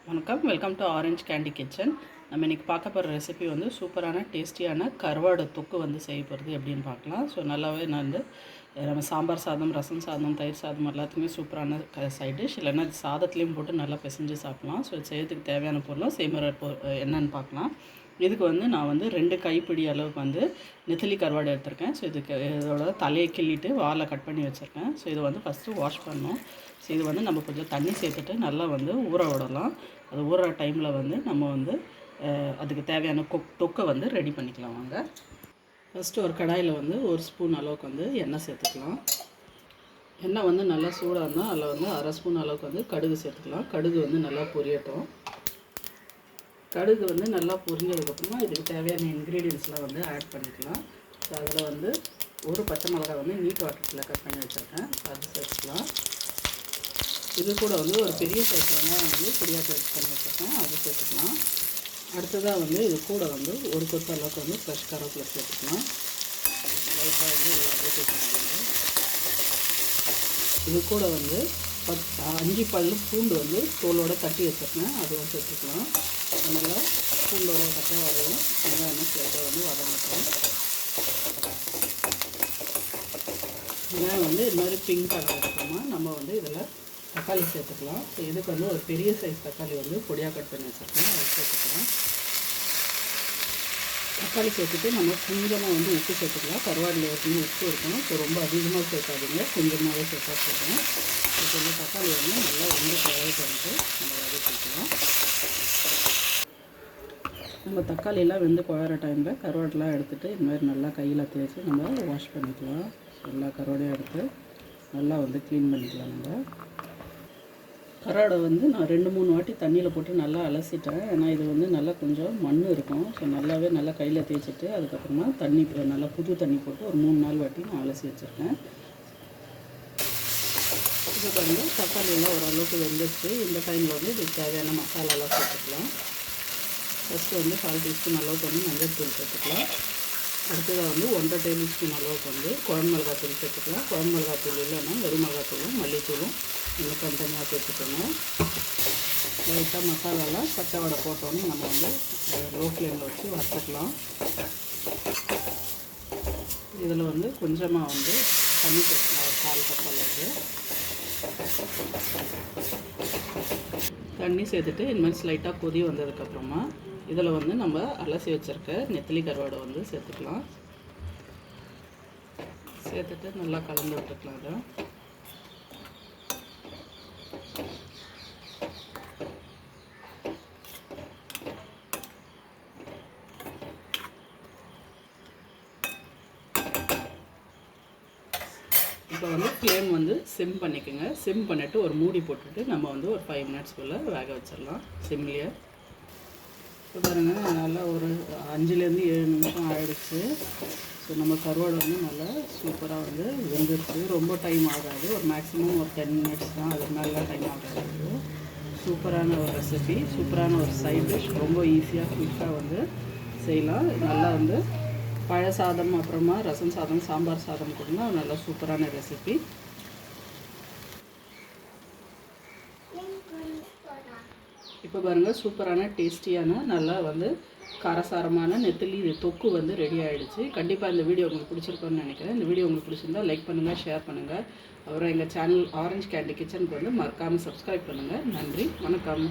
வணக்கம், welcome to orange candy kitchen. நம்ம இன்றைக்கி பார்க்க போகிற ரெசிபி வந்து சூப்பரான டேஸ்டியான கருவாடு தொக்கு வந்து செய்ய போகிறது எப்படின்னு பார்க்கலாம். ஸோ நல்லாவே நான் வந்து நம்ம சாம்பார் சாதம், ரசம் சாதம், தயிர் சாதம் எல்லாத்துக்குமே சூப்பரான சைட் டிஷ். இல்லைன்னா சாதத்துலேயும் போட்டு நல்லா பிசைஞ்சு சாப்பிட்லாம். ஸோ செய்யறதுக்கு தேவையான பொருளும் செய்முறை என்னென்னு பார்க்கலாம். இதுக்கு வந்து நான் வந்து 2 கைப்பிடி அளவுக்கு வந்து நெத்திலி கருவாடு எடுத்திருக்கேன். ஸோ இதோட தலையை கிள்ளிட்டு வாலை கட் பண்ணி வச்சுருக்கேன். ஸோ இது வந்து ஃபஸ்ட்டு வாஷ் பண்ணணும். ஸோ இது வந்து நம்ம கொஞ்சம் தண்ணி சேர்த்துட்டு நல்லா வந்து ஊற விடலாம். அது ஊறுற டைமில் வந்து நம்ம வந்து அதுக்கு தேவையான தொக்கை வந்து ரெடி பண்ணிக்கலாம். வாங்க, ஃபஸ்ட்டு ஒரு கடாயில் வந்து 1 ஸ்பூன் அளவுக்கு வந்து எண்ணெய் சேர்த்துக்கலாம். எண்ணெய் வந்து நல்லா சூடாக இருந்தால் அதில் வந்து 1/2 ஸ்பூன் அளவுக்கு வந்து கடுகு சேர்த்துக்கலாம். கடுகு வந்து நல்லா பொரியட்டும். கடுகு வந்து நல்லா பொரிஞ்சதுக்கப்புறமா இதுக்கு தேவையான இன்க்ரீடியன்ஸ்லாம் வந்து ஆட் பண்ணிக்கலாம். ஸோ அதில் வந்து ஒரு பச்சை மிளகாய் வந்து நீட் வாட்டரில் கட் பண்ணி வச்சுருக்கேன். அது சேர்த்துக்கலாம். இது கூட வந்து ஒரு பெரிய சைஸ் வெங்காயம் வந்து பொடியாக கட் பண்ணி வச்சுருக்கேன். அது சேர்த்துக்கலாம். அடுத்ததாக வந்து இது கூட வந்து ஒரு கொத்து அளவுக்கு வந்து ஃப்ரெஷ் கருவேப்பிலை சேர்த்துக்கலாம். லைட்டாக வந்து எல்லாத்தையும் சேர்த்துக்கலாம். இது கூட வந்து 5 பல் பூண்டு வந்து தோலோடு தட்டி வச்சுருக்கேன். அதுவும் சேர்த்துக்கலாம். அதனால் பூண்டோட கட்டாக வரையும் வெங்காயம் சேர்த்து வந்து வதங்கட்டும். வெங்காயம் வந்து இது மாதிரி பிங்க் ஆனதுக்கப்புறமா நம்ம வந்து இதில் தக்காளி சேர்த்துக்கலாம். ஸோ இதுக்கு வந்து ஒரு பெரிய சைஸ் தக்காளி வந்து பொடியாக கட் பண்ணி வச்சுருக்கேன். அதை சேர்த்துக்கலாம். தக்காளி சேர்த்துட்டு நம்ம கொஞ்சமாக வந்து உப்பு சேர்த்துக்கலாம். கருவாடில் ஏற்கனவே உப்பு இருக்கணும். ஸோ ரொம்ப அதிகமாக சேர்க்காதீங்க, கொஞ்சமாகவே சேர்த்தா போதும். இப்போ வந்து தக்காளி வந்து நல்லா வந்து கலவைக்கு வந்து நம்ம வதக்கிக்கலாம். நம்ம தக்காளியெல்லாம் வெந்து குழற டைமில் கருவாடெலாம் எடுத்துகிட்டு இது மாதிரி நல்லா கையில் தேய்ச்சி நம்ம வாஷ் பண்ணிக்கலாம். எல்லா கருவாடையும் எடுத்து நல்லா வந்து க்ளீன் பண்ணிக்கலாம். நம்ம கருவாடை வந்து நான் 2-3 வாட்டி தண்ணியில் போட்டு நல்லா அலசிட்டேன். ஏன்னா இது வந்து நல்லா கொஞ்சம் மண் இருக்கும். ஸோ நல்லாவே நல்லா கையில் தேய்ச்சிட்டு அதுக்கப்புறமா தண்ணி நல்லா புது தண்ணி போட்டு ஒரு 3-4 வாட்டி நான் அலசி வச்சுருக்கேன். இப்போ பாருங்கள், தக்காளியெல்லாம் ஓரளவுக்கு வெந்துச்சு. இந்த டைமில் வந்து இதுக்கு தேவையான மசாலாலாம் சேர்த்துக்கலாம். ஃபஸ்ட்டு வந்து 1/4 டீஸ்பூன் அளவுக்கு வந்து மஞ்சள் தூள் சேர்த்துக்கலாம். அடுத்ததாக வந்து 1.5 டேபிள் ஸ்பூன் அளவுக்கு வந்து குழம்பு மிளகாத்தூள் சேர்த்துக்கலாம். குழம்பு மிளகாத்தூள் இல்லைன்னா வெறும் மிளகாத்தூளும் மல்லித்தூளும் இன்னும் தனியாக சேர்த்துக்கோங்க. லைட்டாக மசாலாலாம் பச்சை வடை போட்டோன்னே நம்ம வந்து லோ ஃப்ளேமில் வச்சு வறுத்துக்கலாம். இதில் வந்து கொஞ்சமாக வந்து தண்ணி சேர்த்துக்கலாம். ஒரு 1/4 கப் அளவுக்கு தண்ணி சேர்த்துட்டு இந்த மாதிரி ஸ்லைட்டாக கொதி வந்ததுக்கப்புறமா இதில் வந்து நம்ம அலசி வச்சுருக்க நெத்திலி கருவாடை வந்து சேர்த்துக்கலாம். சேர்த்துட்டு நல்லா கலந்து விட்டுக்கலாம். அதை இப்போ வந்து ஃப்ளேம் வந்து சிம் பண்ணிக்கோங்க. சிம் பண்ணிவிட்டு ஒரு மூடி போட்டுட்டு நம்ம வந்து ஒரு 5 மினிட்ஸ் போல் வேக வச்சிடலாம் சிம்லேயே. இப்போ பாருங்கள், நல்லா ஒரு 5-7 நிமிஷம் ஆகிடுச்சு. ஸோ நம்ம கருவாடை வந்து நல்லா சூப்பராக வந்து வெந்துருச்சு. ரொம்ப டைம் ஆகாது, ஒரு மேக்ஸிமம் ஒரு 10 மினிட்ஸ் தான். அதுக்கு நல்லா டைம் ஆகாது. சூப்பரான ஒரு ரெசிபி, சூப்பரான ஒரு சைட் டிஷ். ரொம்ப ஈஸியாக குயிக்காக வந்து செய்யலாம். நல்லா வந்து பழ சாதம், அப்புறமா ரசம் சாதம், சாம்பார் சாதம் கொடுங்க. நல்லா சூப்பரான ரெசிபி. இப்போ பாருங்கள், சூப்பரான டேஸ்டியான நல்லா வந்து காரசாரமான நெத்திலி தொக்கு வந்து ரெடி ஆகிடுச்சு. கண்டிப்பாக இந்த வீடியோ உங்களுக்கு பிடிச்சிருக்கோன்னு நினைக்கிறேன். இந்த வீடியோ உங்களுக்கு பிடிச்சிருந்தா லைக் பண்ணுங்கள், ஷேர் பண்ணுங்கள். அப்புறம் எங்கள் சேனல் ஆரஞ்ச் கேண்டி கிச்சனுக்கு வந்து மறக்காமல் சப்ஸ்கிரைப் பண்ணுங்கள். நன்றி, வணக்கம்.